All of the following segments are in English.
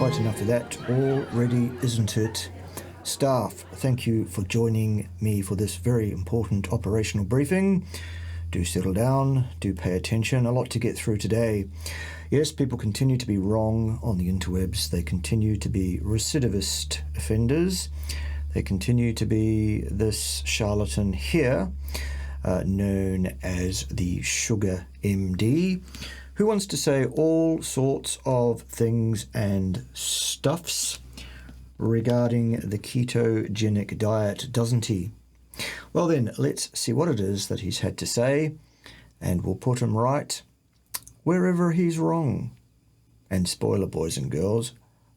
quite enough of that already, isn't it? Staff, thank you for joining me for this very important operational briefing. Do settle down, do pay attention, a lot to get through today. Yes, people continue to be wrong on the interwebs. They continue to be recidivist offenders. They continue to be this charlatan here, known as the Sugar MD, who wants to say all sorts of things and stuffs regarding the ketogenic diet, doesn't he? Well then, let's see what it is that he's had to say, and we'll put him right wherever he's wrong. And spoiler, boys and girls,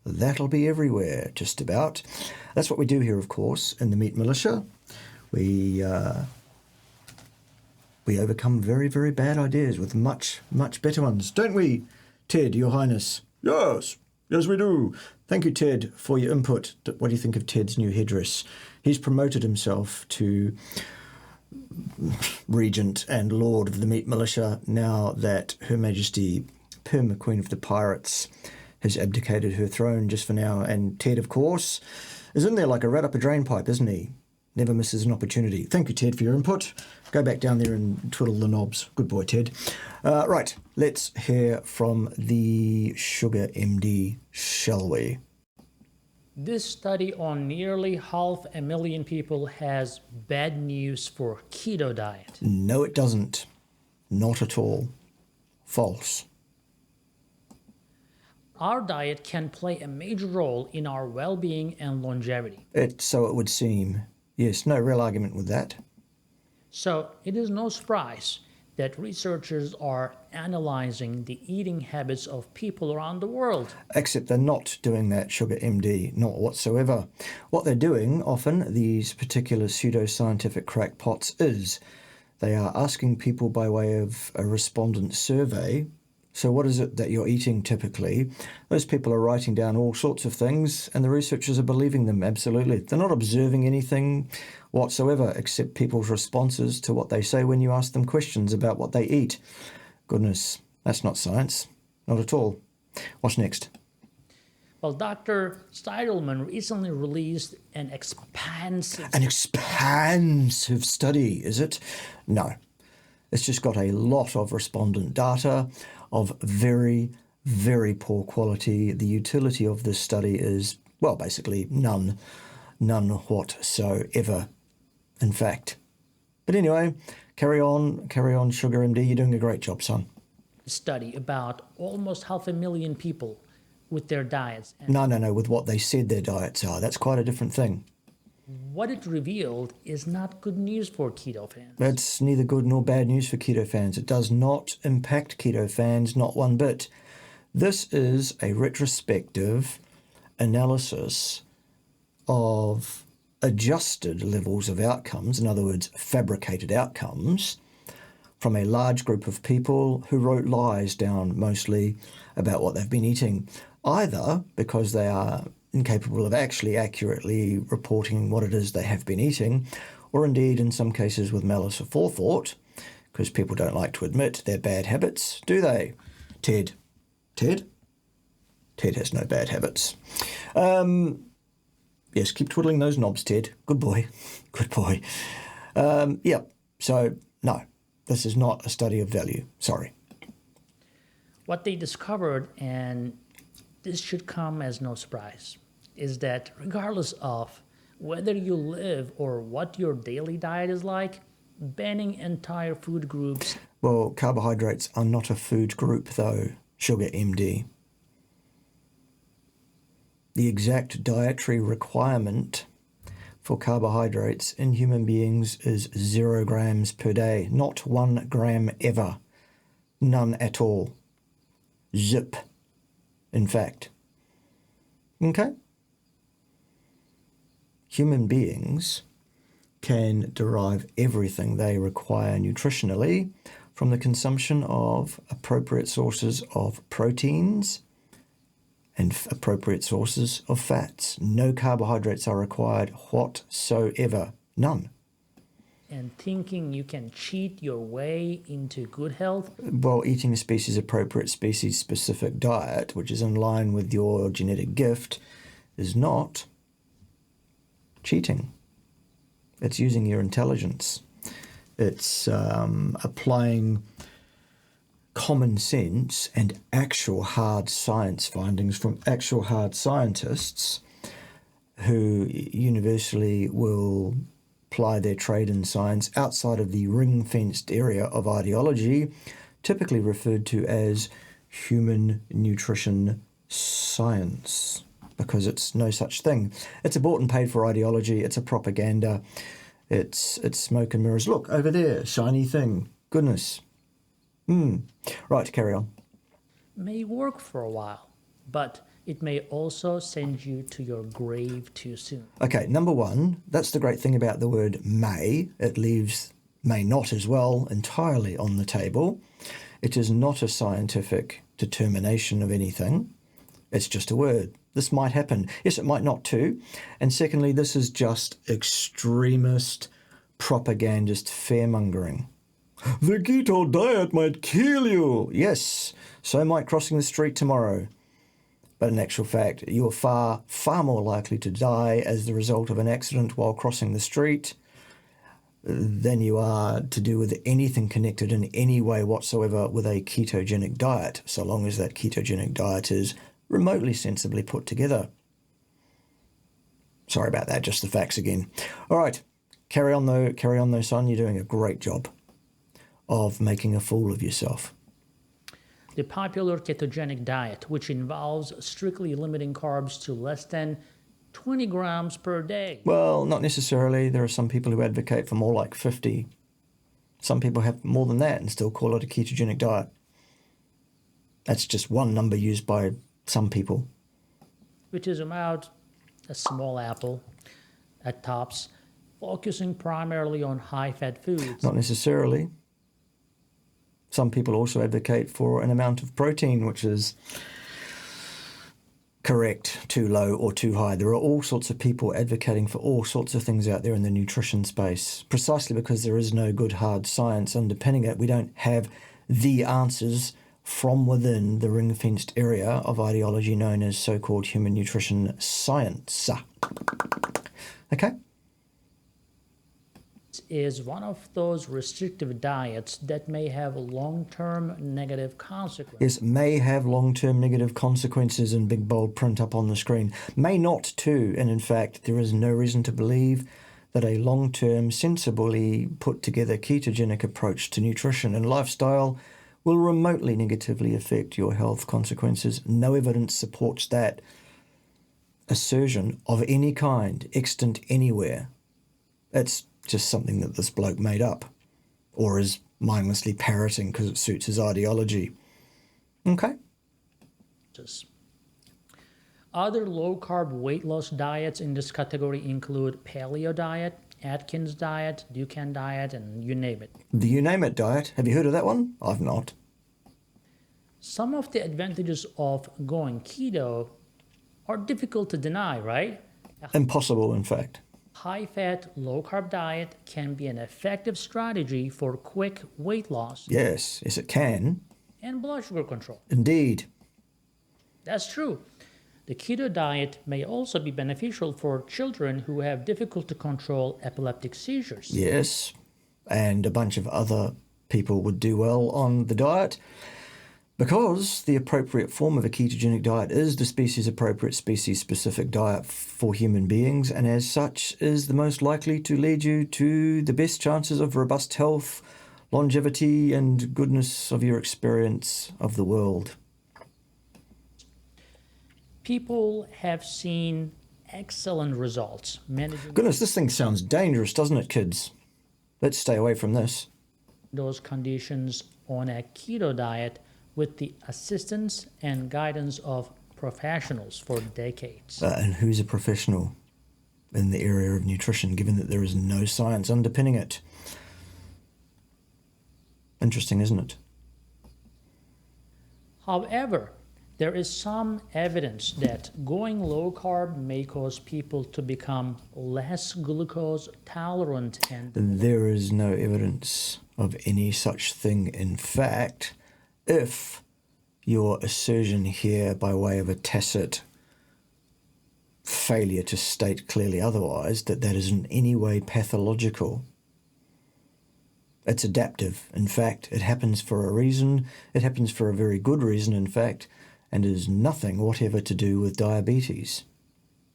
that'll be everywhere, just about. That's what we do here, of course, in the Meat Militia. We overcome very, very bad ideas with much, much better ones, don't we, Ted, Your Highness? Yes, yes we do. Thank you, Ted, for your input. What do you think of Ted's new headdress? He's promoted himself to Regent and Lord of the Meat Militia now that Her Majesty Pym, Queen of the Pirates, has abdicated her throne just for now. And Ted, of course, is in there like a rat up a drain pipe, isn't he? Never misses an opportunity. Thank you, Ted, for your input. Go back down there and twiddle the knobs. Good boy, Ted. Right, let's hear from the Sugar MD, shall we? This study on nearly 500,000 people has bad news for keto diet. No, it doesn't. Not at all. False. Our diet can play a major role in our well-being and longevity. So it would seem. Yes, no real argument with that. So it is no surprise that researchers are analyzing the eating habits of people around the world. Except they're not doing that, Sugar MD, not whatsoever. What they're doing, often, these particular pseudoscientific crackpots, is they are asking people by way of a respondent survey, so what is it that you're eating typically? Those people are writing down all sorts of things, and the researchers are believing them, absolutely. They're not observing anything whatsoever, except people's responses to what they say when you ask them questions about what they eat. Goodness, that's not science. Not at all. What's next? Well, Dr. Steidelman recently released an expansive... An expansive study, is it? No. It's just got a lot of respondent data of very, very poor quality. The utility of this study is, well, basically none whatsoever, in fact. But anyway, carry on, Sugar MD. You're doing a great job, son. Study about almost 500,000 people with their diets. No, with what they said their diets are. That's quite a different thing. What it revealed is not good news for keto fans. It's neither good nor bad news for keto fans. It does not impact keto fans, not one bit. This is a retrospective analysis of adjusted levels of outcomes, in other words, fabricated outcomes, from a large group of people who wrote lies down mostly about what they've been eating, either because they are incapable of actually accurately reporting what it is they have been eating, or indeed in some cases with malice aforethought, because people don't like to admit their bad habits, do they? Ted? Ted has no bad habits. Yes, keep twiddling those knobs, Ted. Good boy. Good boy. So no, this is not a study of value. Sorry. What they discovered, and this should come as no surprise, is that regardless of whether you live or what your daily diet is like, banning entire food groups... Well, carbohydrates are not a food group, though, Sugar MD. The exact dietary requirement for carbohydrates in human beings is 0 grams per day, not 1 gram ever. None at all. Zip, in fact. Okay? Human beings can derive everything they require nutritionally from the consumption of appropriate sources of proteins and appropriate sources of fats. No carbohydrates are required whatsoever. None. and thinking you can cheat your way into good health? Well, eating a species-appropriate, species-specific diet, which is in line with your genetic gift, is not cheating. It's using your intelligence. It's applying common sense and actual hard science findings from actual hard scientists who universally will ply their trade in science outside of the ring-fenced area of ideology, typically referred to as human nutrition science, because it's no such thing. It's a bought and paid for ideology. It's a propaganda. It's smoke and mirrors. Look, over there, shiny thing. Goodness. Right, carry on. May work for a while, but it may also send you to your grave too soon. Okay, number one, that's the great thing about the word may. It leaves may not as well entirely on the table. It is not a scientific determination of anything. It's just a word. This might happen. Yes, it might not too. And secondly, this is just extremist, propagandist fear-mongering. The keto diet might kill you. Yes, so might crossing the street tomorrow. But in actual fact, you're far, far more likely to die as the result of an accident while crossing the street than you are to do with anything connected in any way whatsoever with a ketogenic diet, so long as that ketogenic diet is remotely sensibly put together. Sorry about that, just the facts again. All right, carry on though, son. You're doing a great job of making a fool of yourself. The popular ketogenic diet, which involves strictly limiting carbs to less than 20 grams per day. Well, not necessarily. There are some people who advocate for more like 50. Some people have more than that and still call it a ketogenic diet. That's just one number used by some people. Which is about a small apple at tops, focusing primarily on high-fat foods. Not necessarily. Some people also advocate for an amount of protein, which is correct, too low or too high. There are all sorts of people advocating for all sorts of things out there in the nutrition space, precisely because there is no good hard science underpinning it. We don't have the answers from within the ring-fenced area of ideology known as so-called human nutrition science. Okay? Is one of those restrictive diets that may have long-term negative consequences. Yes, may have long-term negative consequences in big bold print up on the screen. May not too, and in fact there is no reason to believe that a long-term, sensibly put-together ketogenic approach to nutrition and lifestyle will remotely negatively affect your health consequences. No evidence supports that assertion of any kind, extant anywhere. It's just something that this bloke made up, or is mindlessly parroting because it suits his ideology. Okay. Other low-carb weight loss diets in this category include paleo diet, Atkins diet, Dukan diet, and you name it. The you name it diet. Have you heard of that one? I've not. Some of the advantages of going keto are difficult to deny, right? Impossible, in fact. High-fat, low-carb diet can be an effective strategy for quick weight loss. Yes, it can. And blood sugar control. Indeed. That's true. The keto diet may also be beneficial for children who have difficult to control epileptic seizures. Yes, and a bunch of other people would do well on the diet, because the appropriate form of a ketogenic diet is the species-appropriate, species-specific diet for human beings, and as such is the most likely to lead you to the best chances of robust health, longevity, and goodness of your experience of the world. People have seen excellent results managing Goodness, this thing sounds dangerous, doesn't it, kids? Let's stay away from this. those conditions on a keto diet with the assistance and guidance of professionals for decades. And who's a professional in the area of nutrition, given that there is no science underpinning it? Interesting, isn't it? However, There is some evidence that going low carb may cause people to become less glucose tolerant and There is no evidence of any such thing. In fact, if your assertion here by way of a tacit failure to state clearly otherwise, that is in any way pathological, it's adaptive. In fact, it happens for a reason. It happens for a very good reason, in fact, and is nothing whatever to do with diabetes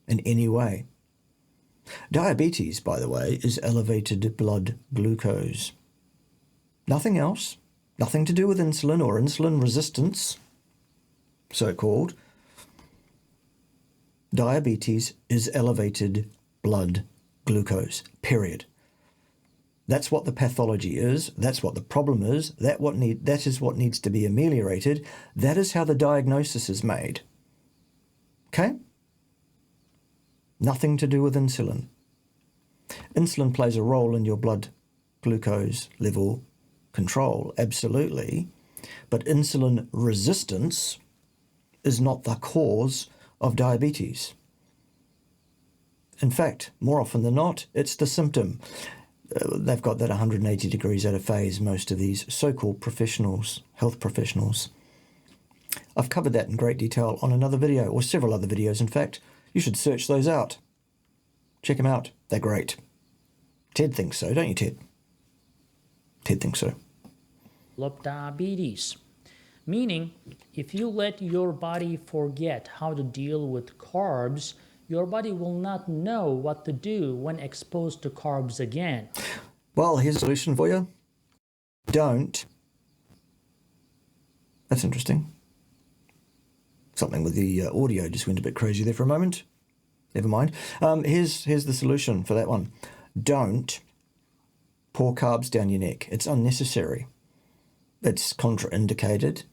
in any way. Diabetes, by the way, is elevated blood glucose. Nothing else. Nothing to do with insulin or insulin resistance, so-called. Diabetes is elevated blood glucose, period. That's what the pathology is. That's what the problem is. That is what needs to be ameliorated. That is how the diagnosis is made. Okay? Nothing to do with insulin. Insulin plays a role in your blood glucose level control, absolutely. But insulin resistance is not the cause of diabetes. In fact, more often than not, it's the symptom. They've got that 180 degrees out of phase, most of these so-called professionals, health professionals. I've covered that in great detail on another video, or several other videos, in fact. You should search those out. Check them out. They're great. Ted thinks so, don't you, Ted? Ted thinks so. diabetes. Meaning, if you let your body forget how to deal with carbs, your body will not know what to do when exposed to carbs again. Well, here's a solution for you. Don't. That's interesting. Something with the audio just went a bit crazy there for a moment. Never mind. Here's the solution for that one. Don't pour carbs down your neck. It's unnecessary. It's contraindicated.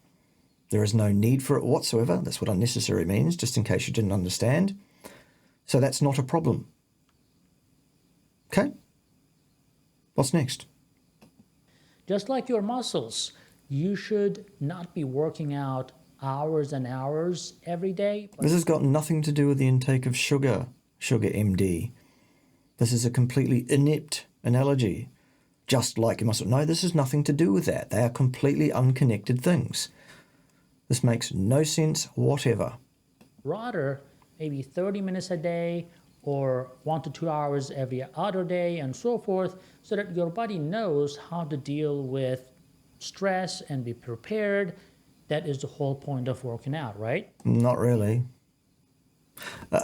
There is no need for it whatsoever. That's what unnecessary means, just in case you didn't understand. So that's not a problem. Okay? What's next? Just like your muscles, you should not be working out hours and hours every day. This has got nothing to do with the intake of sugar MD. This is a completely inept analogy. Just like your muscle. No, this has nothing to do with that. They are completely unconnected things. This makes no sense whatever. Rather, maybe 30 minutes a day or 1 to 2 hours every other day and so forth, so that your body knows how to deal with stress and be prepared. That is the whole point of working out, right? Not really.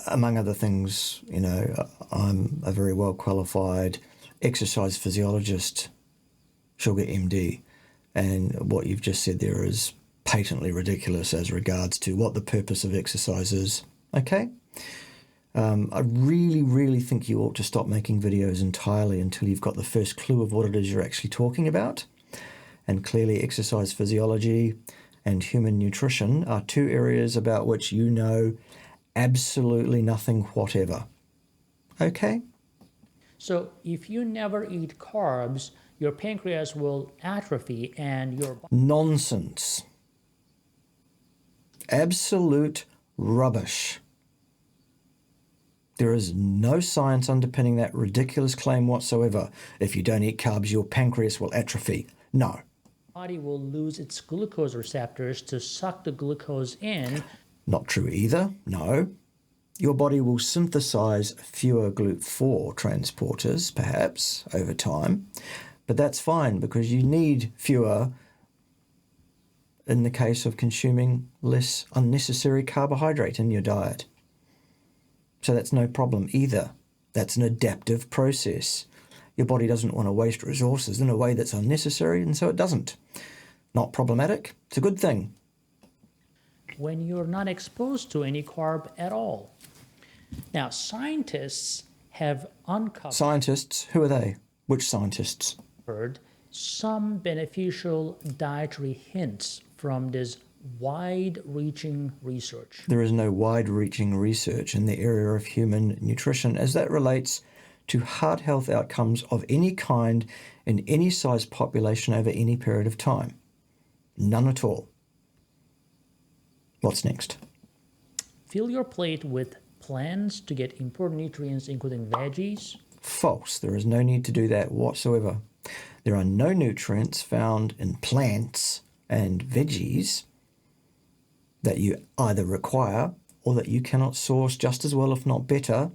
Among other things, I'm a very well qualified exercise physiologist, sugar MD, and what you've just said there is patently ridiculous as regards to what the purpose of exercise is. Okay? I really, really think you ought to stop making videos entirely until you've got the first clue of what it is you're actually talking about. And clearly exercise physiology and human nutrition are two areas about which you know absolutely nothing whatever. Okay? So if you never eat carbs, your pancreas will atrophy and your... Nonsense. Absolute rubbish. There is no science underpinning that ridiculous claim whatsoever. If you don't eat carbs, your pancreas will atrophy. No. Body will lose its glucose receptors to suck the glucose in. Not true either. No. Your body will synthesize fewer GLUT4 transporters, perhaps, over time. But that's fine because you need fewer in the case of consuming less unnecessary carbohydrate in your diet. So that's no problem either. That's an adaptive process. Your body doesn't want to waste resources in a way that's unnecessary, and so it doesn't. Not problematic. It's a good thing. When you're not exposed to any carb at all. Now, scientists have uncovered... Scientists? Who are they? Which scientists? Some beneficial dietary hints from this wide-reaching research. There is no wide-reaching research in the area of human nutrition as that relates to heart health outcomes of any kind in any size population over any period of time. None at all. What's next? Fill your plate with plants to get important nutrients, including veggies. False. There is no need to do that whatsoever. There are no nutrients found in plants and veggies that you either require or that you cannot source just as well, if not better,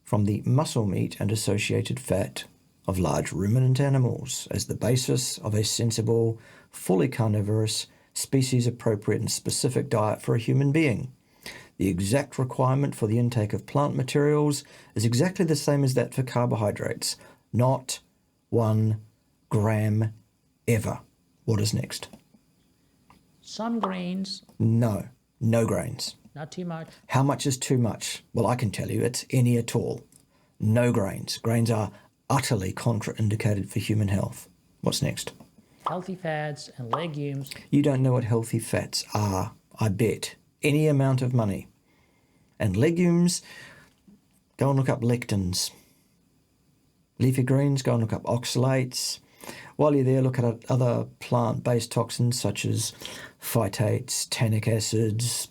from the muscle meat and associated fat of large ruminant animals as the basis of a sensible, fully carnivorous, species-appropriate and specific diet for a human being. The exact requirement for the intake of plant materials is exactly the same as that for carbohydrates. Not 1 gram ever. What is next? Some grains. No grains. Not too much. How much is too much? Well, I can tell you it's any at all. No grains. Grains are utterly contraindicated for human health. What's next? Healthy fats and legumes. You don't know what healthy fats are, I bet. Any amount of money. And legumes, go and look up lectins. Leafy greens, go and look up oxalates. While you're there, look at other plant-based toxins such as phytates, tannic acids,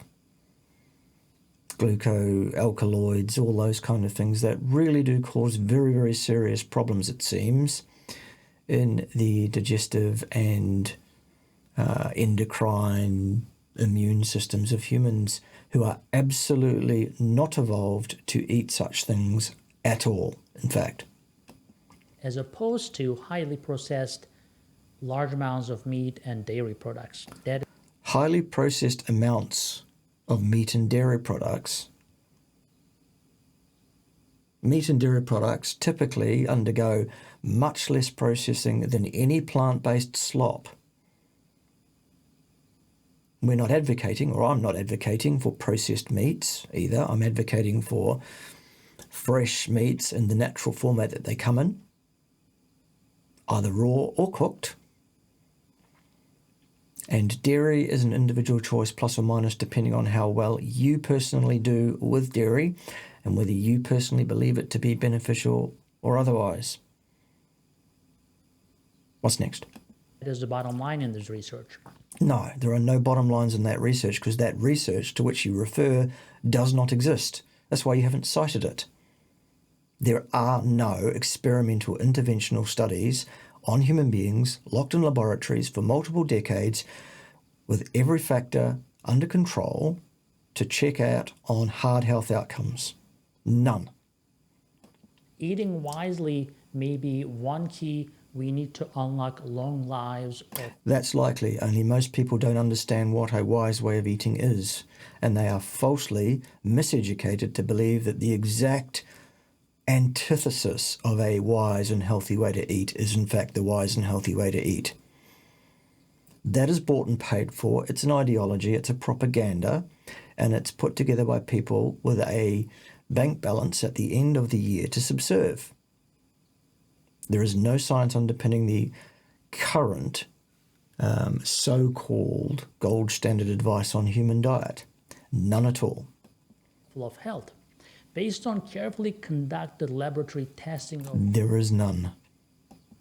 glucoalkaloids, all those kind of things that really do cause very, very serious problems, it seems, in the digestive and endocrine immune systems of humans who are absolutely not evolved to eat such things at all, in fact. As opposed to highly processed large amounts of meat and dairy products. Highly processed amounts of meat and dairy products. Meat and dairy products typically undergo much less processing than any plant-based slop. We're not advocating, or I'm not advocating for processed meats either. I'm advocating for fresh meats in the natural format that they come in, either raw or cooked. And dairy is an individual choice, plus or minus, depending on how well you personally do with dairy and whether you personally believe it to be beneficial or otherwise. What's next? That is the bottom line in this research. No, there are no bottom lines in that research because that research to which you refer does not exist. That's why you haven't cited it. There are no experimental interventional studies on human beings locked in laboratories for multiple decades with every factor under control to check out on hard health outcomes. None. Eating wisely may be one key we need to unlock long lives. That's likely, only most people don't understand what a wise way of eating is, and they are falsely miseducated to believe that the exact antithesis of a wise and healthy way to eat is in fact the wise and healthy way to eat. That is bought and paid for. It's an ideology, it's a propaganda, and it's put together by people with a bank balance at the end of the year to subserve. There is no science underpinning the current so-called gold standard advice on human diet. None at all. Of health. Based on carefully conducted laboratory testing of there is none.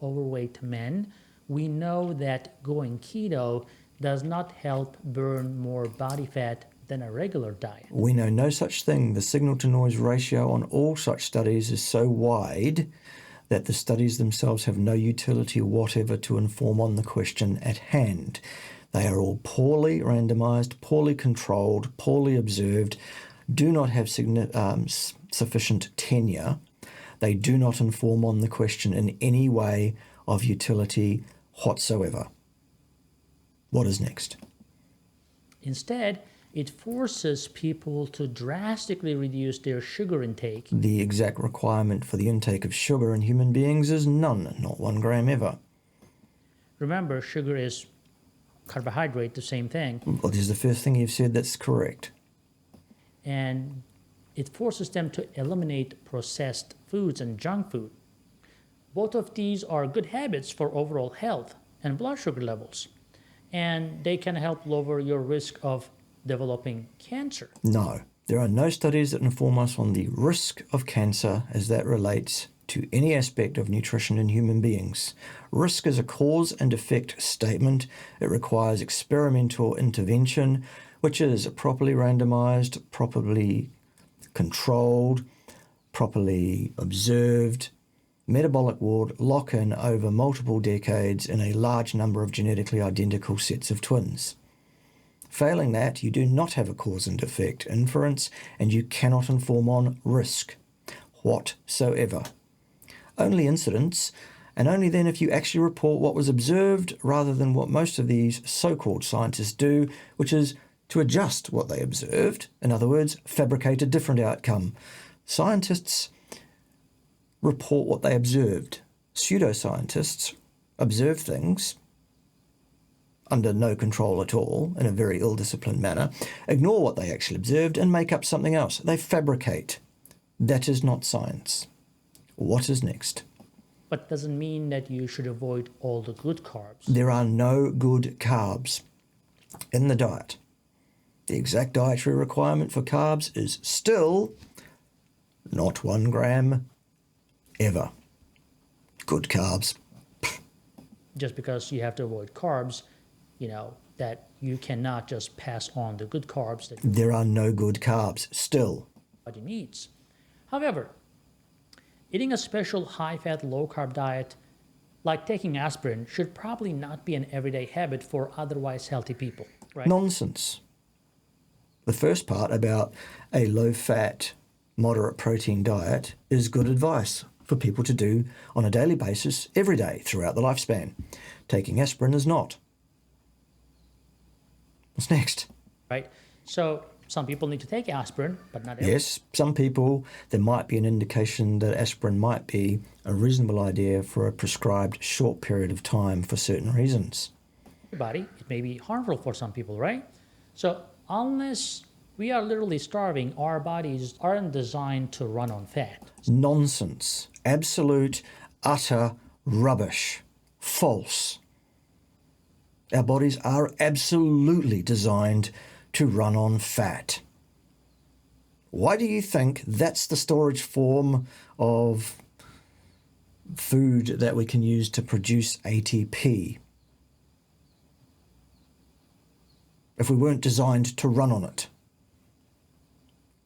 Overweight men, we know that going keto does not help burn more body fat than a regular diet. We know no such thing. The signal-to-noise ratio on all such studies is so wide that the studies themselves have no utility whatever to inform on the question at hand. They are all poorly randomized, poorly controlled, poorly observed, do not have sufficient tenure. They do not inform on the question in any way of utility whatsoever. What is next? Instead, it forces people to drastically reduce their sugar intake. The exact requirement for the intake of sugar in human beings is none, not 1 gram ever. Remember, sugar is carbohydrate, the same thing. Well, this is the first thing you've said that's correct. And it forces them to eliminate processed foods and junk food. Both of these are good habits for overall health and blood sugar levels, and they can help lower your risk of developing cancer. No, there are no studies that inform us on the risk of cancer as that relates to any aspect of nutrition in human beings. Risk is a cause and effect statement. It requires experimental intervention, which is properly randomized, properly controlled, properly observed, metabolic ward lock-in over multiple decades in a large number of genetically identical sets of twins. Failing that, you do not have a cause and effect inference, and you cannot inform on risk whatsoever. Only incidents, and only then if you actually report what was observed rather than what most of these so-called scientists do, which is to adjust what they observed, in other words, fabricate a different outcome. Scientists report what they observed. Pseudoscientists observe things under no control at all, in a very ill-disciplined manner, ignore what they actually observed and make up something else. They fabricate. That is not science. What is next? But doesn't mean that you should avoid all the good carbs. There are no good carbs in the diet. The exact dietary requirement for carbs is still not 1 gram ever. Good carbs. Just because you have to avoid carbs, that you cannot just pass on the good carbs that There are no good carbs still. your body needs. However, eating a special high-fat, low-carb diet, like taking aspirin, should probably not be an everyday habit for otherwise healthy people, right? Nonsense. The first part about a low-fat, moderate protein diet is good advice for people to do on a daily basis every day throughout the lifespan. Taking aspirin is not. What's next? Right? So some people need to take aspirin, but not everyone. Yes, some people, there might be an indication that aspirin might be a reasonable idea for a prescribed short period of time for certain reasons. Everybody, it may be harmful for some people, right? So unless we are literally starving, our bodies aren't designed to run on fat. Nonsense. Absolute, utter rubbish. False. Our bodies are absolutely designed to run on fat. Why do you think that's the storage form of food that we can use to produce ATP? If we weren't designed to run on it.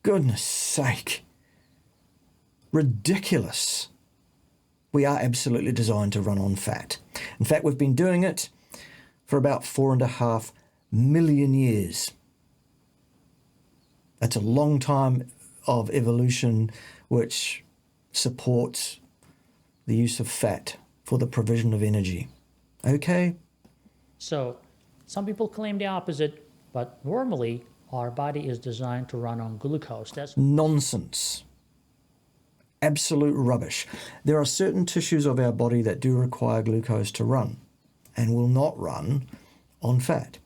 Goodness sake. Ridiculous. We are absolutely designed to run on fat. In fact, we've been doing it for about 4.5 million years. That's a long time of evolution which supports the use of fat for the provision of energy. Okay? So some people claim the opposite, but normally our body is designed to run on glucose. That's Nonsense. Absolute rubbish. There are certain tissues of our body that do require glucose to run and will not run on fat.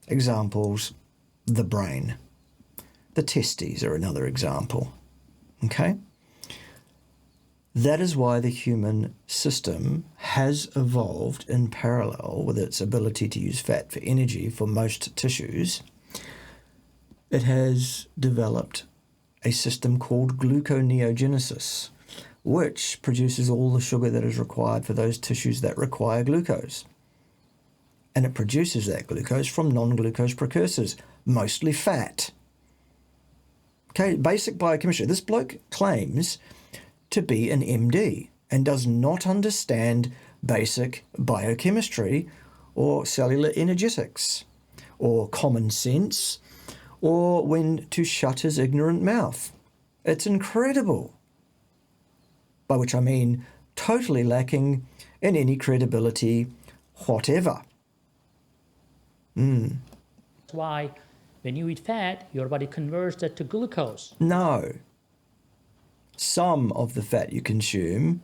Examples, the brain. The testes are another example. Okay? That is why the human system has evolved in parallel with its ability to use fat for energy for most tissues. It has developed a system called gluconeogenesis, which produces all the sugar that is required for those tissues that require glucose. And it produces that glucose from non-glucose precursors, mostly fat. Okay, basic biochemistry. This bloke claims to be an MD and does not understand basic biochemistry or cellular energetics or common sense or when to shut his ignorant mouth. It's incredible. By which I mean totally lacking in any credibility whatever. That's why when you eat fat, your body converts that to glucose. No. Some of the fat you consume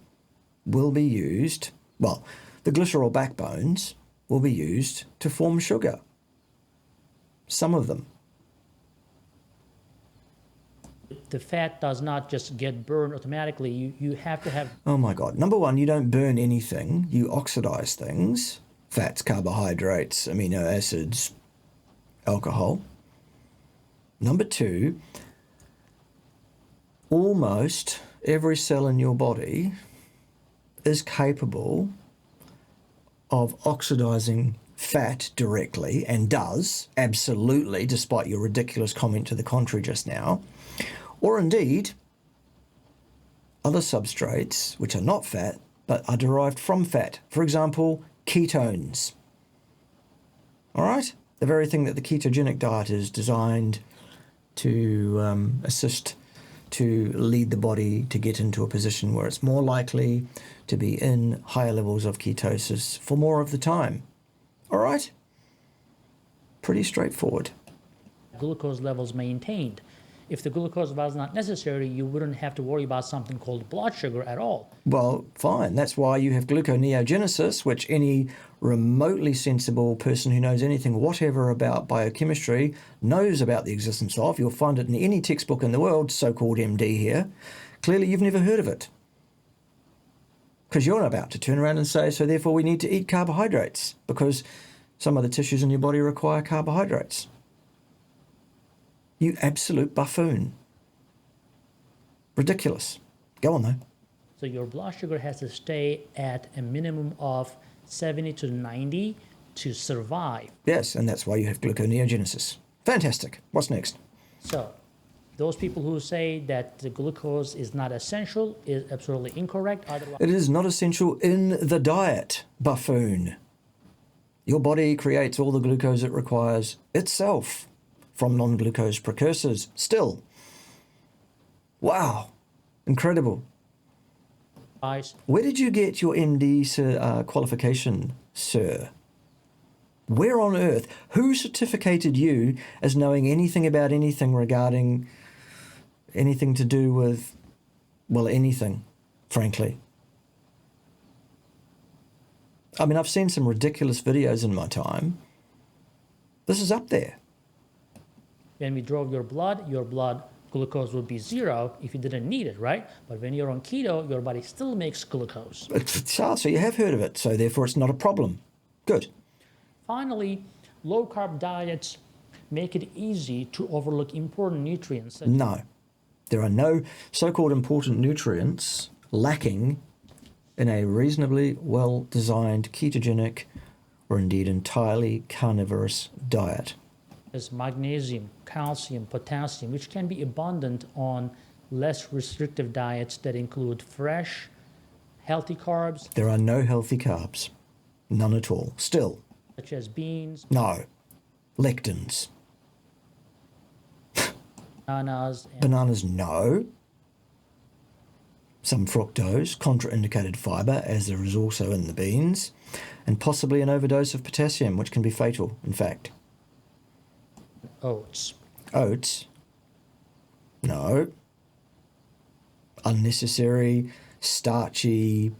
will be used, well, the glycerol backbones will be used to form sugar. Some of them. The fat does not just get burned automatically. You have to have... Oh my God. Number one, you don't burn anything. You oxidize things. Fats, carbohydrates, amino acids, alcohol. Number two, almost every cell in your body is capable of oxidizing fat directly, and does, absolutely, despite your ridiculous comment to the contrary just now, or indeed other substrates which are not fat but are derived from fat. For example, ketones. All right? The very thing that the ketogenic diet is designed to assist to lead the body to get into a position where it's more likely to be in higher levels of ketosis for more of the time. All right? Pretty straightforward. Glucose levels maintained. If the glucose was not necessary, you wouldn't have to worry about something called blood sugar at all. Well, fine. That's why you have gluconeogenesis, which any remotely sensible person who knows anything whatever about biochemistry knows about the existence of. You'll find it in any textbook in the world, so-called MD here. Clearly, you've never heard of it. Because you're about to turn around and say, so therefore we need to eat carbohydrates, because some of the tissues in your body require carbohydrates. You absolute buffoon. Ridiculous. Go on, though. So your blood sugar has to stay at a minimum of 70 to 90 to survive. Yes, and that's why you have gluconeogenesis. Fantastic. What's next? So those people who say that the glucose is not essential is absolutely incorrect. Otherwise, It is not essential in the diet, buffoon. Your body creates all the glucose it requires itself from non-glucose precursors. Still. Wow. Incredible. Where did you get your MD qualification, sir? Where on earth? Who certificated you as knowing anything about anything regarding anything to do with, well, anything, frankly? I mean, I've seen some ridiculous videos in my time. This is up there. when we draw your blood glucose would be 0 if you didn't need it, right? But when you're on keto, your body still makes glucose. So you have heard of it, so therefore it's not a problem. Good. Finally, low-carb diets make it easy to overlook important nutrients. No. There are no so-called important nutrients lacking in a reasonably well-designed ketogenic or indeed entirely carnivorous diet. There's magnesium, calcium, potassium, which can be abundant on less restrictive diets that include fresh, healthy carbs. There are no healthy carbs. None at all. Still. Such as beans. No. Lectins. Bananas. Bananas, no. Some fructose, contraindicated fibre, as there is also in the beans, and possibly an overdose of potassium, which can be fatal, in fact. Oats. Oats? No. Unnecessary, starchy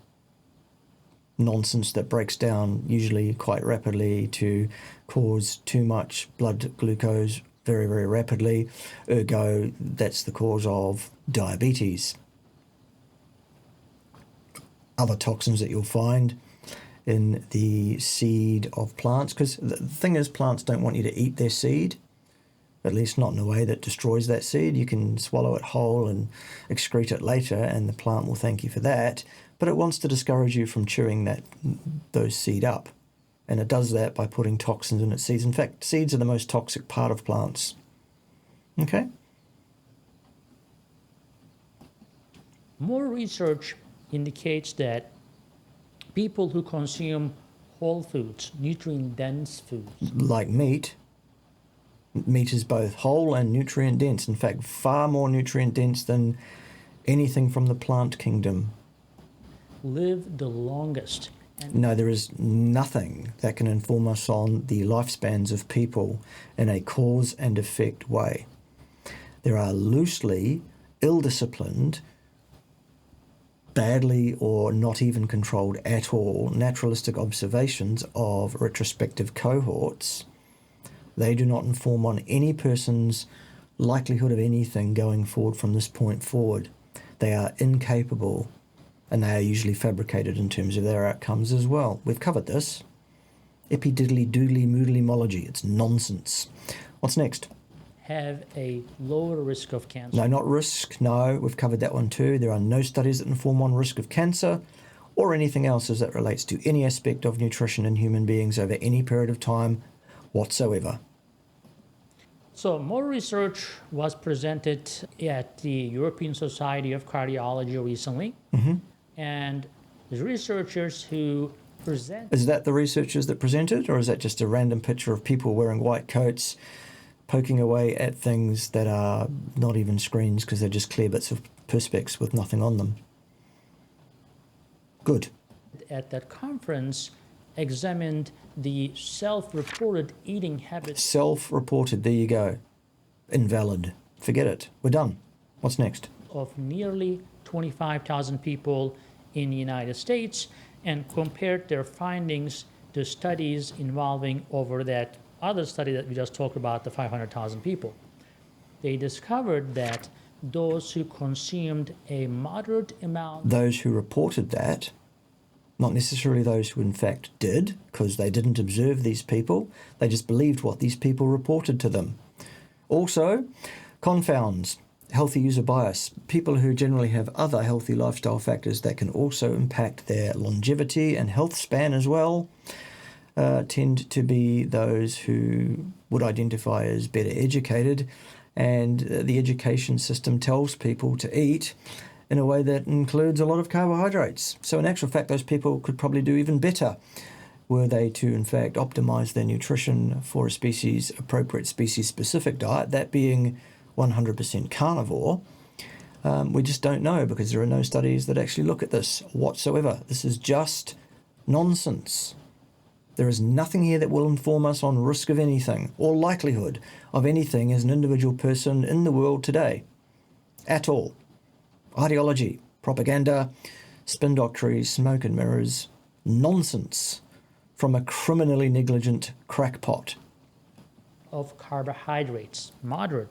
nonsense that breaks down usually quite rapidly to cause too much blood glucose very, very rapidly. Ergo, that's the cause of diabetes. Other toxins that you'll find in the seed of plants, because the thing is, plants don't want you to eat their seed, at least not in a way that destroys that seed. You can swallow it whole and excrete it later, and the plant will thank you for that, but it wants to discourage you from chewing those seed up, and it does that by putting toxins in its seeds. In fact, seeds are the most toxic part of plants. Okay? More research indicates that people who consume whole foods, nutrient-dense foods, like meat is both whole and nutrient-dense. In fact, far more nutrient-dense than anything from the plant kingdom. Live the longest. No, there is nothing that can inform us on the lifespans of people in a cause and effect way. There are loosely, ill-disciplined, badly or not even controlled at all naturalistic observations of retrospective cohorts. They do not inform on any person's likelihood of anything going forward from this point forward. They are incapable, and they are usually fabricated in terms of their outcomes as well. We've covered this. Epididdly-doodly-moodly-mology. It's nonsense. What's next? Have a lower risk of cancer. No, not risk. No, we've covered that one too. There are no studies that inform on risk of cancer or anything else as it relates to any aspect of nutrition in human beings over any period of time whatsoever. So more research was presented at the European Society of Cardiology recently. And the researchers who present... Is that the researchers that presented, or is that just a random picture of people wearing white coats poking away at things that are not even screens because they're just clear bits of perspex with nothing on them? Good. At that conference, examined the self-reported eating habits. Self-reported, there you go. Invalid. Forget it. We're done. What's next? Of nearly 25,000 people in the United States and compared their findings to studies involving over that other study that we just talked about, the 500,000 people. They discovered that those who consumed a moderate amount... Those who reported that, not necessarily those who in fact did, because they didn't observe these people, they just believed what these people reported to them. Also, confounds, healthy user bias, people who generally have other healthy lifestyle factors that can also impact their longevity and health span as well, tend to be those who would identify as better educated, and the education system tells people to eat in a way that includes a lot of carbohydrates. So in actual fact, those people could probably do even better were they to in fact optimize their nutrition for a appropriate species-specific diet, that being 100% carnivore. We just don't know because there are no studies that actually look at this whatsoever. This is just nonsense. There is nothing here that will inform us on risk of anything or likelihood of anything as an individual person in the world today. At all. Ideology, propaganda, spin doctories, smoke and mirrors, nonsense from a criminally negligent crackpot. Of carbohydrates, moderate,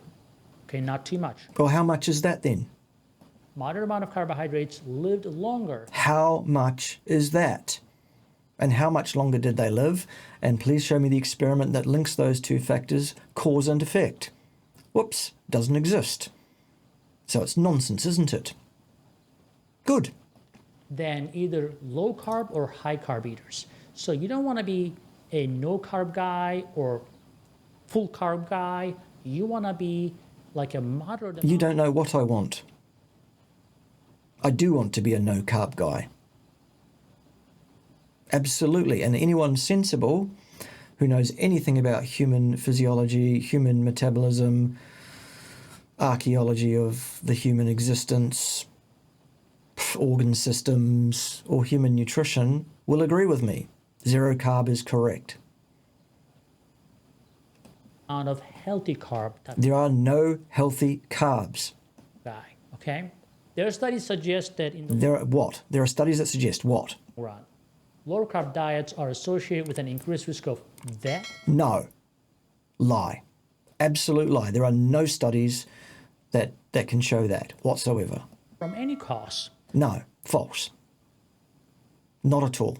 okay, not too much. Well, how much is that then? Moderate amount of carbohydrates lived longer. How much is that? And how much longer did they live? And please show me the experiment that links those two factors, cause and effect. Whoops, doesn't exist. So it's nonsense, isn't it? Good. Than either low carb or high carb eaters. So you don't want to be a no carb guy or full carb guy. You want to be like a moderate. You don't know what I want. I do want to be a no carb guy. Absolutely. And anyone sensible who knows anything about human physiology, human metabolism, archaeology of the human existence, organ systems, or human nutrition will agree with me. Zero carb is correct. Amount of healthy carb type There are no healthy carbs. guy, okay? There are studies suggest that in the There are what? There are studies that suggest what? run, low carb diets are associated with an increased risk of death. No. Lie. Absolute lie. There are no studies that can show that whatsoever. From any cause. No. False. Not at all.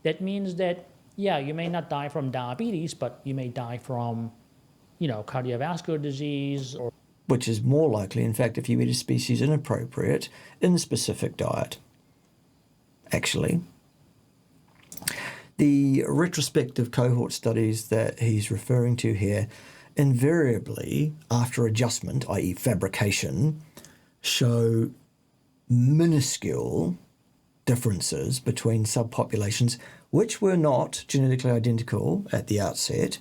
That means that, yeah, you may not die from diabetes, but you may die from, cardiovascular disease or... Which is more likely, in fact, if you eat a species inappropriate in a specific diet. Actually, the retrospective cohort studies that he's referring to here invariably, after adjustment, i.e. fabrication, show minuscule differences between subpopulations which were not genetically identical at the outset,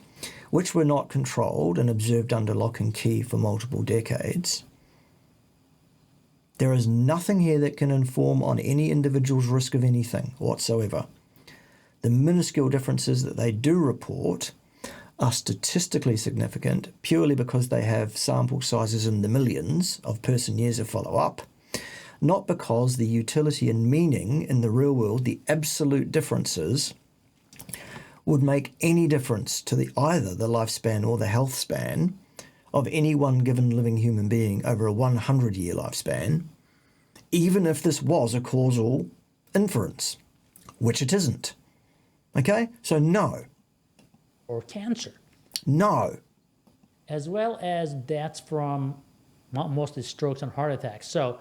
which were not controlled and observed under lock and key for multiple decades. There is nothing here that can inform on any individual's risk of anything whatsoever. The minuscule differences that they do report are statistically significant purely because they have sample sizes in the millions of person years of follow-up, not because the utility and meaning in the real world, the absolute differences, would make any difference to either the lifespan or the health span of any one given living human being over a 100-year lifespan, even if this was a causal inference, which it isn't. Okay? So no. or cancer. No. As well as deaths from mostly strokes and heart attacks. So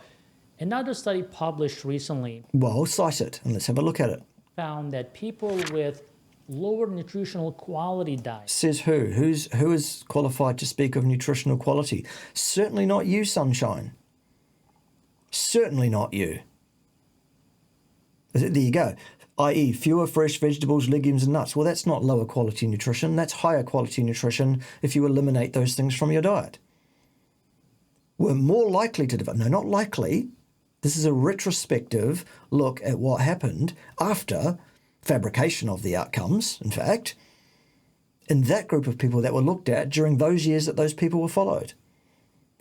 Another study published recently Well, cite it and let's have a look at it. found that people with lower nutritional quality diets, Says who? Who is qualified to speak of nutritional quality? Certainly not you, Sunshine. Certainly not you. There you go. I.e., fewer fresh vegetables, legumes, and nuts. Well, that's not lower quality nutrition. That's higher quality nutrition if you eliminate those things from your diet. We're more likely to develop. No, not likely. This is a retrospective look at what happened after fabrication of the outcomes, in fact, in that group of people that were looked at during those years that those people were followed,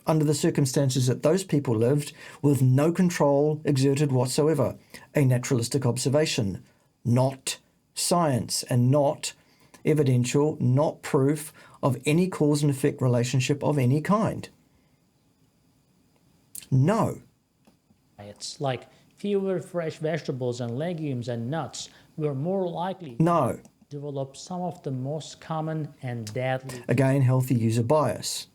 under the circumstances that those people lived with no control exerted whatsoever. A naturalistic observation, not science and not evidential, not proof of any cause and effect relationship of any kind. No. it's like fewer fresh vegetables and legumes and nuts were more likely No. to develop some of the most common and deadly. Again, healthy user bias.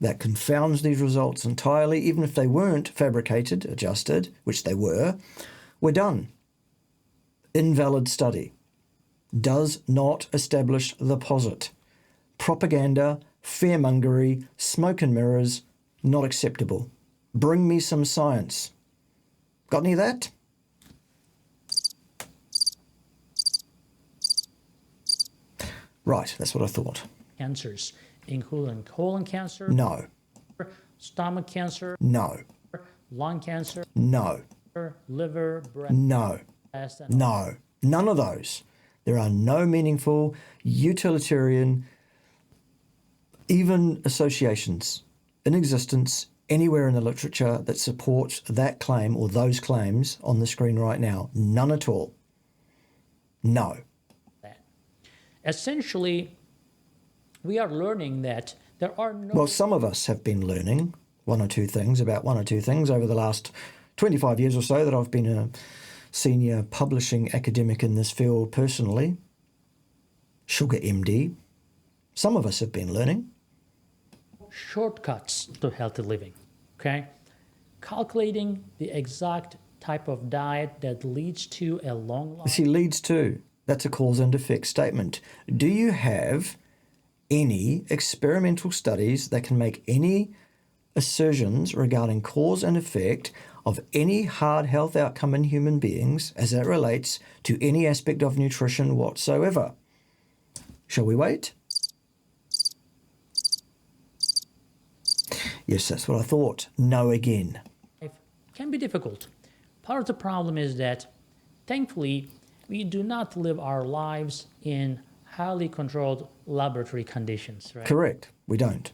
That confounds these results entirely, even if they weren't fabricated, adjusted, which they were. We're done. Invalid study. Does not establish the posit. Propaganda, fearmongery, smoke and mirrors, not acceptable. Bring me some science. Got any of that? Right, that's what I thought. Cancers, including colon cancer, No. stomach cancer, No. lung cancer, No. liver, breast, No. and No. None of those. There are no meaningful, utilitarian, even associations in existence anywhere in the literature that supports that claim or those claims on the screen right now. None at all. No. that. Essentially, we are learning that there are no Well, some of us have been learning one or two things over the last 25 years or so that I've been a senior publishing academic in this field personally. Sugar MD. Some of us have been learning. shortcuts to healthy living, okay? Calculating the exact type of diet that leads to a long life. See, leads to, that's a cause and effect statement. Do you have any experimental studies that can make any assertions regarding cause and effect of any hard health outcome in human beings as it relates to any aspect of nutrition whatsoever? Shall we wait? Yes, that's what I thought. No again. Can be difficult. Part of the problem is that, thankfully, we do not live our lives in highly controlled laboratory conditions, right? Correct. We don't.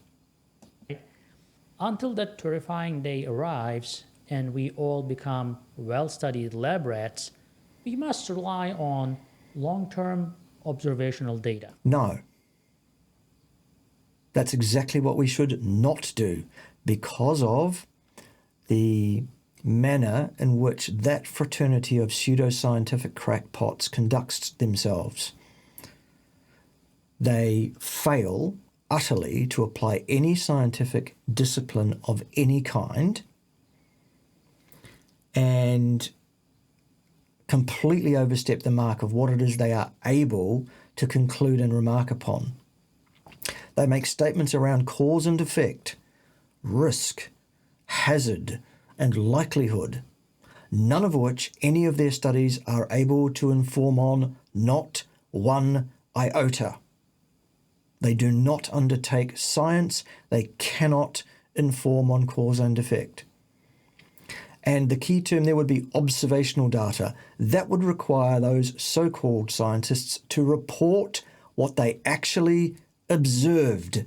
Until that terrifying day arrives and we all become well-studied lab rats, we must rely on long-term observational data. No. That's exactly what we should not do because of the manner in which that fraternity of pseudoscientific crackpots conducts themselves. They fail utterly to apply any scientific discipline of any kind and completely overstep the mark of what it is they are able to conclude and remark upon. They make statements around cause and effect, risk, hazard, and likelihood, none of which any of their studies are able to inform on, not one iota. They do not undertake science. They cannot inform on cause and effect. And the key term there would be observational data. That would require those so-called scientists to report what they actually observed,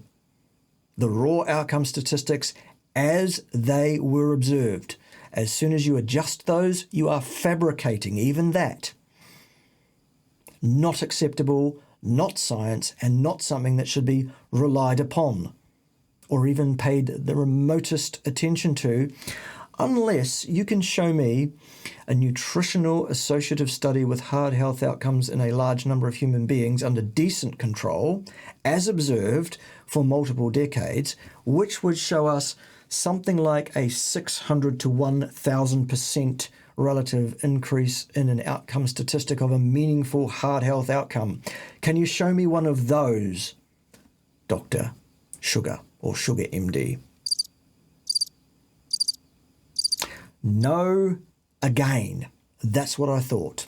the raw outcome statistics as they were observed. As soon as you adjust those, you are fabricating even that. Not acceptable, not science, and not something that should be relied upon or even paid the remotest attention to, unless you can show me a nutritional associative study with hard health outcomes in a large number of human beings under decent control, as observed for multiple decades, which would show us something like a 600 to 1,000% relative increase in an outcome statistic of a meaningful heart health outcome. Can you show me one of those, Dr. Sugar or Sugar MD? No, again. That's what I thought.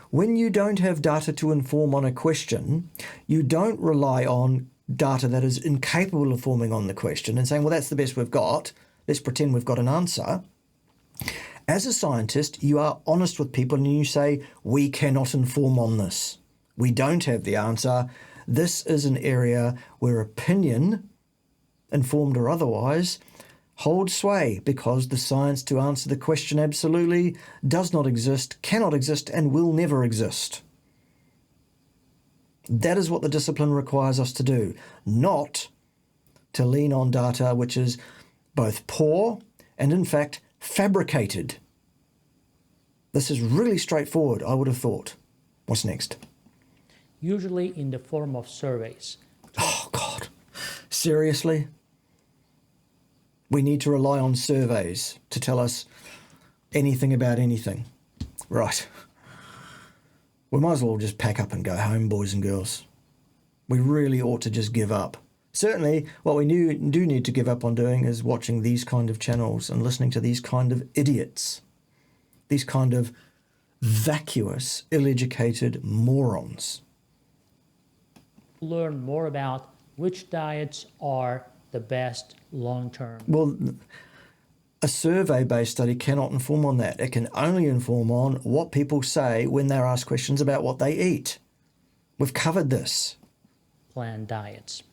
When you don't have data to inform on a question, you don't rely on data that is incapable of forming on the question and saying, well, that's the best we've got. Let's pretend we've got an answer. As a scientist, you are honest with people and you say, we cannot inform on this. We don't have the answer. This is an area where opinion, informed or otherwise, holds sway because the science to answer the question absolutely does not exist, cannot exist, and will never exist. That is what the discipline requires us to do, not to lean on data which is both poor and, in fact, fabricated. This is really straightforward, I would have thought. What's next? Usually in the form of surveys. Oh, God. Seriously? We need to rely on surveys to tell us anything about anything. Right. We might as well just pack up and go home, boys and girls. We really ought to just give up. Certainly, what we do need to give up on doing is watching these kind of channels and listening to these kind of idiots, these kind of vacuous, ill-educated morons. Learn more about which diets are the best long-term. Well, a survey-based study cannot inform on that. It can only inform on what people say when they're asked questions about what they eat. We've covered this. Planned diets.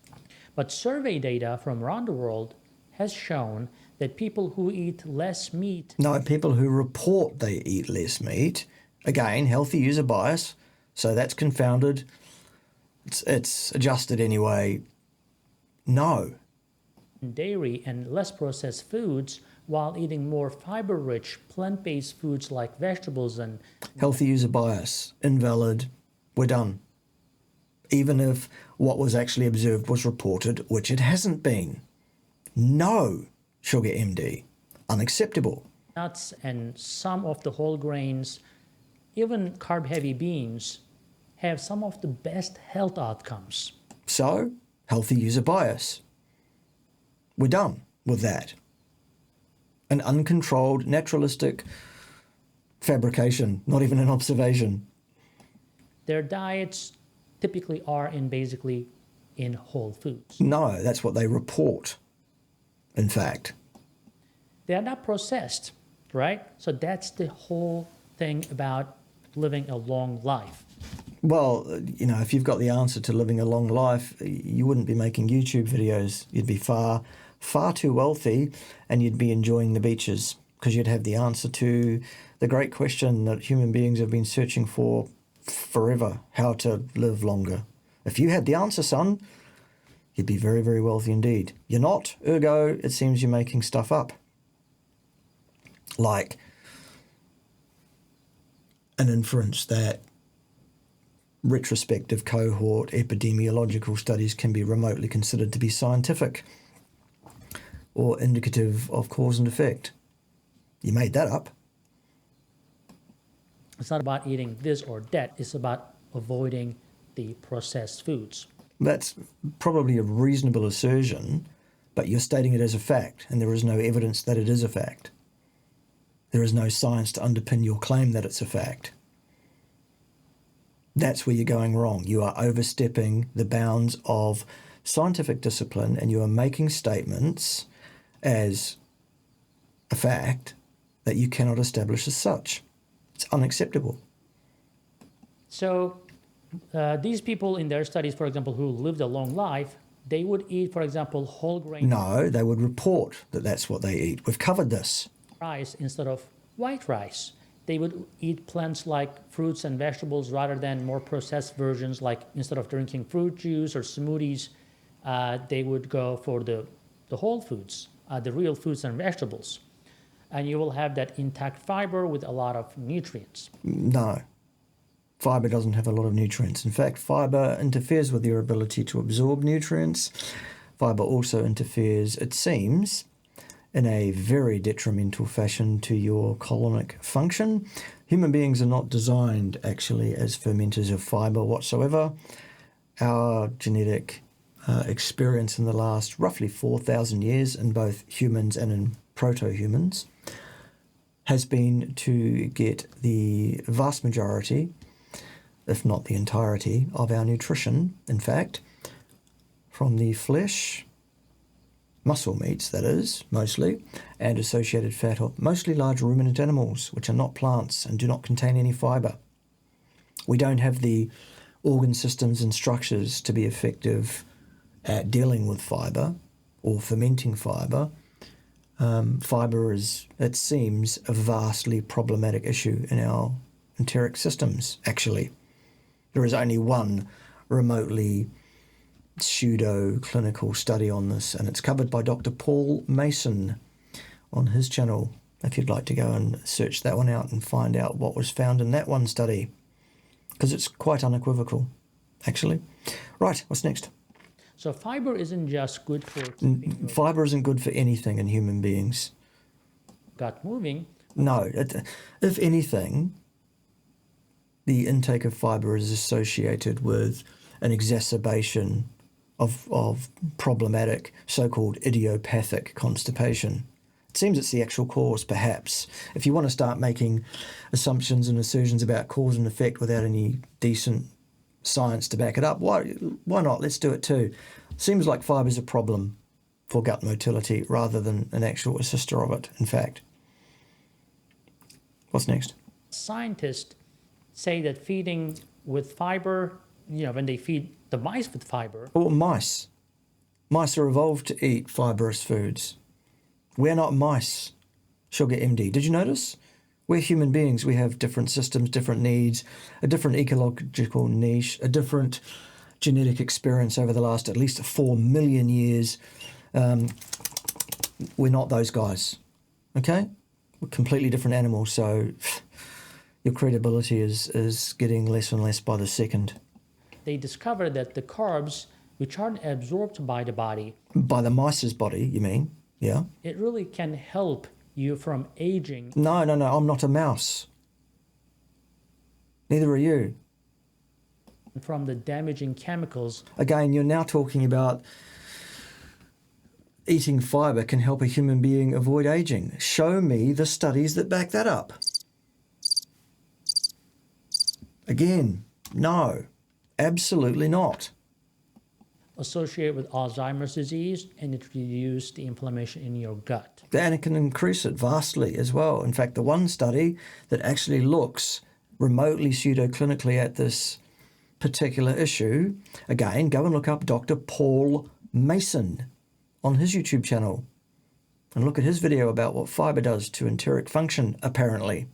But survey data from around the world has shown that people who eat less meat... No, people who report they eat less meat. Again, healthy user bias, so that's confounded. It's adjusted anyway. No. Dairy and less processed foods while eating more fiber-rich plant-based foods like vegetables and... Healthy user bias, invalid, we're done. Even if what was actually observed was reported, which it hasn't been. No, Sugar MD, unacceptable. Nuts and some of the whole grains, even carb-heavy beans, have some of the best health outcomes. So, healthy user bias. We're done with that. An uncontrolled, naturalistic fabrication, not even an observation. Their diets typically are basically in whole foods. No, that's what they report, in fact. They are not processed, right? So that's the whole thing about living a long life. Well, you know, if you've got the answer to living a long life, you wouldn't be making YouTube videos. You'd be far too wealthy and you'd be enjoying the beaches because you'd have the answer to the great question that human beings have been searching for forever, how to live longer. If you had the answer, son, you'd be very, very wealthy indeed. You're not, ergo, it seems you're making stuff up. Like an inference that retrospective cohort epidemiological studies can be remotely considered to be scientific or indicative of cause and effect. You made that up. It's not about eating this or that. It's about avoiding the processed foods. That's probably a reasonable assertion, but you're stating it as a fact, and there is no evidence that it is a fact. There is no science to underpin your claim that it's a fact. That's where you're going wrong. You are overstepping the bounds of scientific discipline and you are making statements as a fact that you cannot establish as such. It's unacceptable. So these people in their studies, for example, who lived a long life, they would eat, for example, whole grain... No, they would report that that's what they eat. We've covered this. ...rice instead of white rice. They would eat plants like fruits and vegetables rather than more processed versions, like instead of drinking fruit juice or smoothies, they would go for the whole foods, the real fruits and vegetables. And you will have that intact fiber with a lot of nutrients. No. Fiber doesn't have a lot of nutrients. In fact, fiber interferes with your ability to absorb nutrients. Fiber also interferes, it seems, in a very detrimental fashion to your colonic function. Human beings are not designed actually as fermenters of fibre whatsoever. Our genetic experience in the last roughly 4,000 years in both humans and in proto-humans has been to get the vast majority, if not the entirety, of our nutrition, in fact, from the flesh, muscle meats that is, mostly, and associated fat of mostly large ruminant animals, which are not plants and do not contain any fibre. We don't have the organ systems and structures to be effective at dealing with fibre or fermenting fibre. Fibre is, it seems, a vastly problematic issue in our enteric systems, actually. There is only one remotely pseudo-clinical study on this, and it's covered by Dr. Paul Mason on his channel, if you'd like to go and search that one out and find out what was found in that one study, because it's quite unequivocal, actually. Right, what's next? So fiber isn't just good for keeping your Fibre isn't good for anything in human beings. gut moving. No, if anything, the intake of fibre is associated with an exacerbation of problematic so-called idiopathic constipation. It seems it's the actual cause, perhaps. If you want to start making assumptions and assertions about cause and effect without any decent science to back it up, why not? Let's do it too. Seems like fibre is a problem for gut motility rather than an actual assister of it, in fact. What's next? Scientists say that feeding with fiber, when they feed the mice with fiber. Well, mice. Mice are evolved to eat fibrous foods. We're not mice, Sugar MD. Did you notice? We're human beings. We have different systems, different needs, a different ecological niche, a different genetic experience over the last at least 4 million years. We're not those guys, okay? We're completely different animals, so your credibility is getting less and less by the second. They discovered that the carbs, which aren't absorbed by the body. By the mice's body, you mean? Yeah? It really can help you from aging. No, I'm not a mouse. Neither are you. From the damaging chemicals. Again, you're now talking about eating fibre can help a human being avoid aging. Show me the studies that back that up. Again, no, absolutely not. Associated with Alzheimer's disease, and it reduces the inflammation in your gut. And it can increase it vastly as well. In fact, the one study that actually looks remotely pseudoclinically at this particular issue, again, go and look up Dr. Paul Mason on his YouTube channel and look at his video about what fibre does to enteric function, apparently.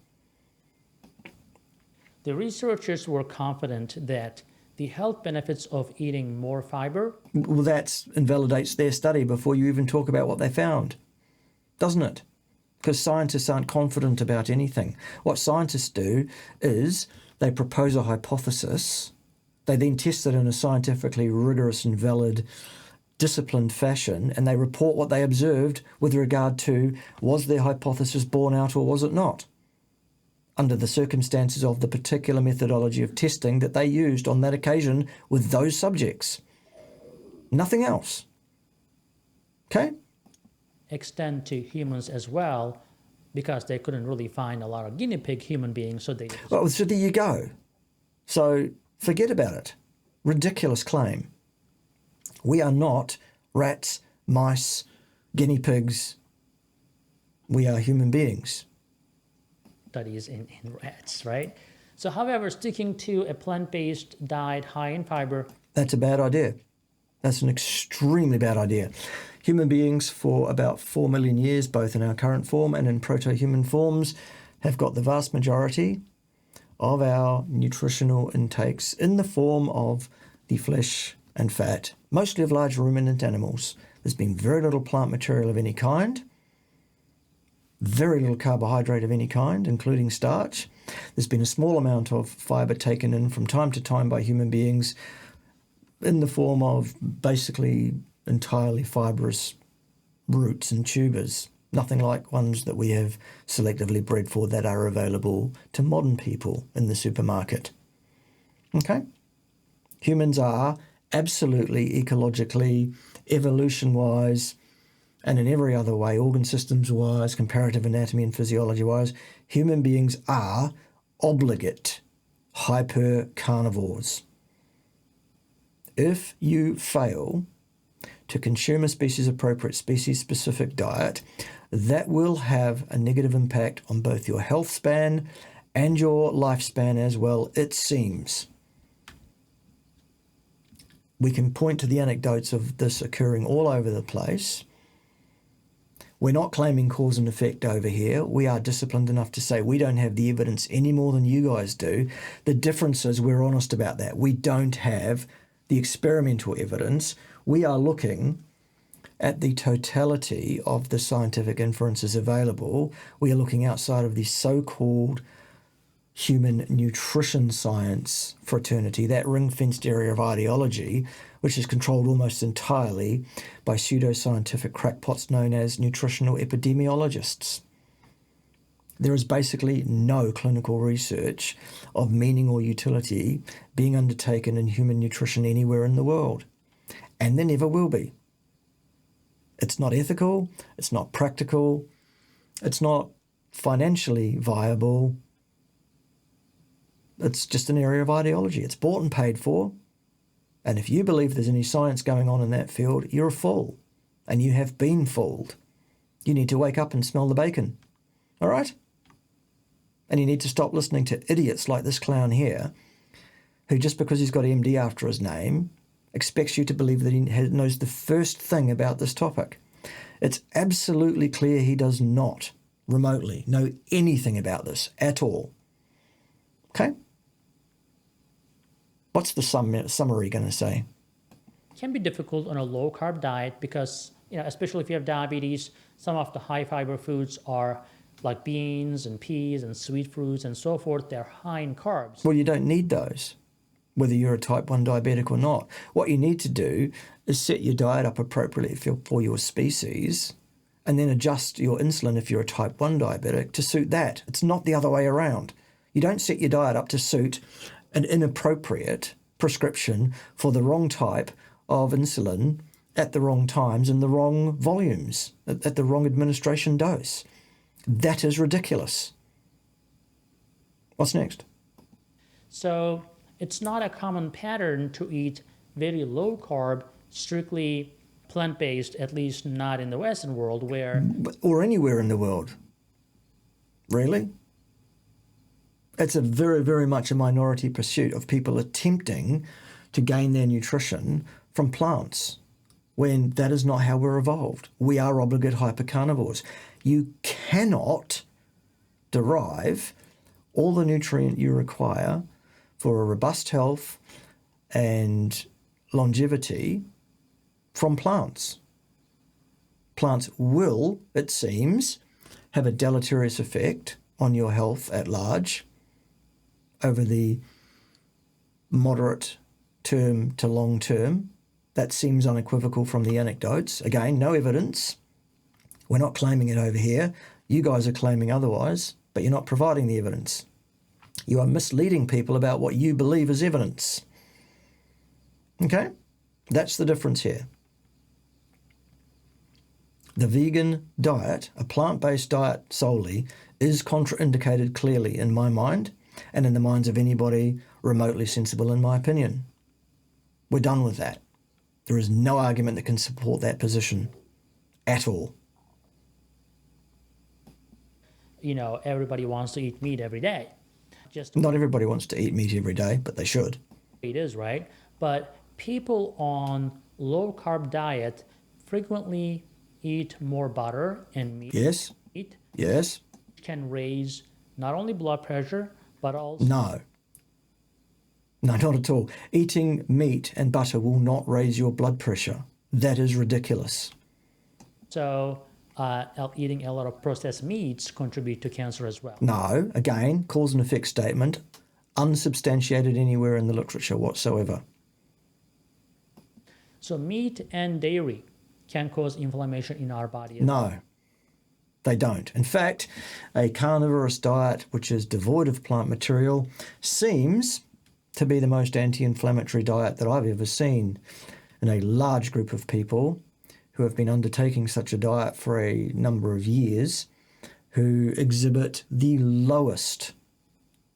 The researchers were confident that the health benefits of eating more fiber. Well, that invalidates their study before you even talk about what they found, doesn't it? Because scientists aren't confident about anything. What scientists do is they propose a hypothesis, they then test it in a scientifically rigorous and valid, disciplined fashion, and they report what they observed with regard to was their hypothesis borne out or was it not, under the circumstances of the particular methodology of testing that they used on that occasion with those subjects. Nothing else. Okay? Extend to humans as well, because they couldn't really find a lot of guinea pig human beings, so they... Well, so there you go. So forget about it. Ridiculous claim. We are not rats, mice, guinea pigs. We are human beings. Studies in rats, right? So, however, sticking to a plant-based diet high in fiber... That's a bad idea. That's an extremely bad idea. Human beings for about 4 million years, both in our current form and in proto-human forms, have got the vast majority of our nutritional intakes in the form of the flesh and fat, mostly of large ruminant animals. There's been very little plant material of any kind, very little carbohydrate of any kind, including starch. There's been a small amount of fibre taken in from time to time by human beings in the form of basically entirely fibrous roots and tubers. Nothing like ones that we have selectively bred for that are available to modern people in the supermarket. Okay? Humans are absolutely ecologically, evolution-wise, and in every other way, organ systems-wise, comparative anatomy and physiology-wise, human beings are obligate hyper-carnivores. If you fail to consume a species-appropriate, species-specific diet, that will have a negative impact on both your health span and your lifespan as well, it seems. We can point to the anecdotes of this occurring all over the place. We're not claiming cause and effect over here. We are disciplined enough to say we don't have the evidence any more than you guys do. The difference is we're honest about that. We don't have the experimental evidence. We are looking at the totality of the scientific inferences available. We are looking outside of the so-called human nutrition science fraternity, that ring-fenced area of ideology, which is controlled almost entirely by pseudoscientific crackpots known as nutritional epidemiologists. There is basically no clinical research of meaning or utility being undertaken in human nutrition anywhere in the world, and there never will be. It's not ethical, it's not practical, it's not financially viable. It's just an area of ideology. It's bought and paid for. And if you believe there's any science going on in that field, you're a fool. And you have been fooled. You need to wake up and smell the bacon. All right? And you need to stop listening to idiots like this clown here, who just because he's got MD after his name, expects you to believe that he knows the first thing about this topic. It's absolutely clear he does not remotely know anything about this at all. Okay? What's the summary going to say? It can be difficult on a low-carb diet because, especially if you have diabetes, some of the high-fiber foods are like beans and peas and sweet fruits and so forth. They're high in carbs. Well, you don't need those, whether you're a type 1 diabetic or not. What you need to do is set your diet up appropriately for your species and then adjust your insulin if you're a type 1 diabetic to suit that. It's not the other way around. You don't set your diet up to suit an inappropriate prescription for the wrong type of insulin at the wrong times and the wrong volumes, at the wrong administration dose. That is ridiculous. What's next? So it's not a common pattern to eat very low carb, strictly plant-based, at least not in the Western world where... Or anywhere in the world. Really? It's a very, very much a minority pursuit of people attempting to gain their nutrition from plants when that is not how we're evolved. We are obligate hypercarnivores. You cannot derive all the nutrient you require for a robust health and longevity from plants. Plants will, it seems, have a deleterious effect on your health at large over the moderate term to long term. That seems unequivocal from the anecdotes. Again, no evidence. We're not claiming it over here. You guys are claiming otherwise, but you're not providing the evidence. You are misleading people about what you believe is evidence. Okay? That's the difference here. The vegan diet, a plant-based diet solely, is contraindicated clearly in my mind and in the minds of anybody remotely sensible, in my opinion. We're done with that. There is no argument that can support that position at all. Everybody wants to eat meat every day. Not everybody wants to eat meat every day, but they should. It is, right? But people on low-carb diet frequently eat more butter and meat. Yes. Yes. Can raise not only blood pressure, but also... No, not at all. Eating meat and butter will not raise your blood pressure. That is ridiculous. So eating a lot of processed meats contribute to cancer as well. No, again, cause and effect statement, unsubstantiated anywhere in the literature whatsoever. So meat and dairy can cause inflammation in our body. No, They don't. In fact, a carnivorous diet which is devoid of plant material seems to be the most anti-inflammatory diet that I've ever seen in a large group of people who have been undertaking such a diet for a number of years, who exhibit the lowest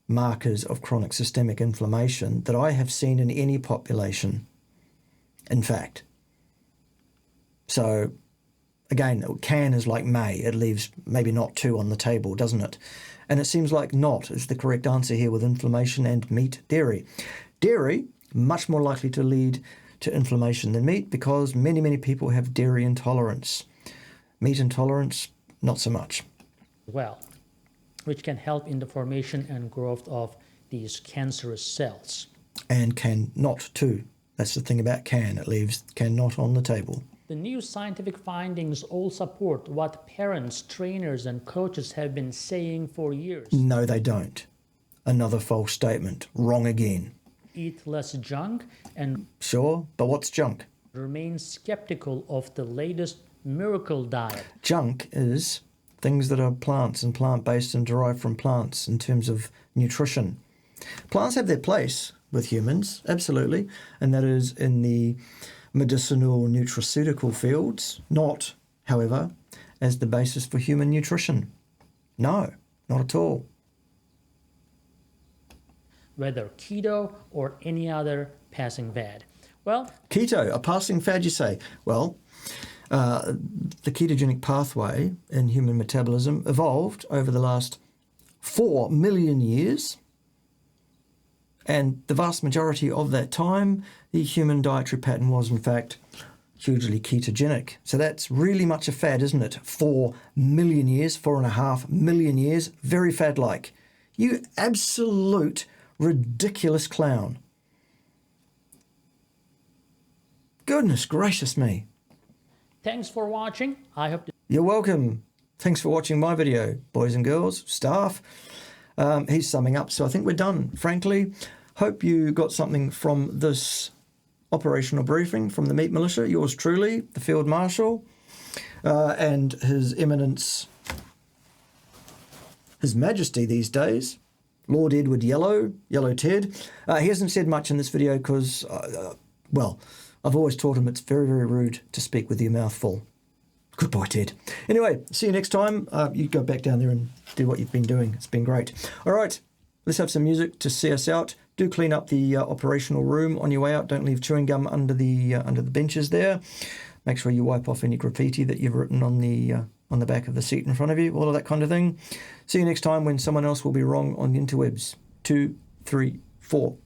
markers of chronic systemic inflammation that I have seen in any population, in fact. So, again, can is like may. It leaves maybe not 2 on the table, doesn't it? And it seems like not is the correct answer here with inflammation and meat, dairy. Dairy, much more likely to lead to inflammation than meat because many, many people have dairy intolerance. Meat intolerance, not so much. Well, which can help in the formation and growth of these cancerous cells. And can not too. That's the thing about can. It leaves cannot on the table. The new scientific findings all support what parents, trainers, and coaches have been saying for years. No, they don't. Another false statement. Wrong again. Eat less junk and Sure, but what's junk? remain skeptical of the latest miracle diet. Junk is things that are plants and plant-based and derived from plants in terms of nutrition. Plants have their place with humans, absolutely, and that is in the medicinal nutraceutical fields, not, however, as the basis for human nutrition. No, not at all. Whether keto or any other passing fad. Well, Keto, a passing fad, you say? Well, the ketogenic pathway in human metabolism evolved over the last 4 million years, and the vast majority of that time, the human dietary pattern was, in fact, hugely ketogenic. So that's really much a fad, isn't it? 4 million years, 4.5 million years, very fad-like. You absolute ridiculous clown. Goodness gracious me. thanks for watching. I hope You're welcome. Thanks for watching my video, boys and girls, staff. He's summing up, so I think we're done, frankly. Hope you got something from this operational briefing from the Meat Militia, yours truly, the Field Marshal, and His Eminence, His Majesty these days, Lord Edward Yellow Ted. He hasn't said much in this video because, well, I've always taught him it's very, very rude to speak with your mouth full. Good boy, Ted. Anyway, see you next time. You go back down there and do what you've been doing. It's been great. All right, let's have some music to see us out. Do clean up the operational room on your way out. Don't leave chewing gum under the benches there. Make sure you wipe off any graffiti that you've written on the back of the seat in front of you. All of that kind of thing. See you next time when someone else will be wrong on the interwebs. 2, 3, 4.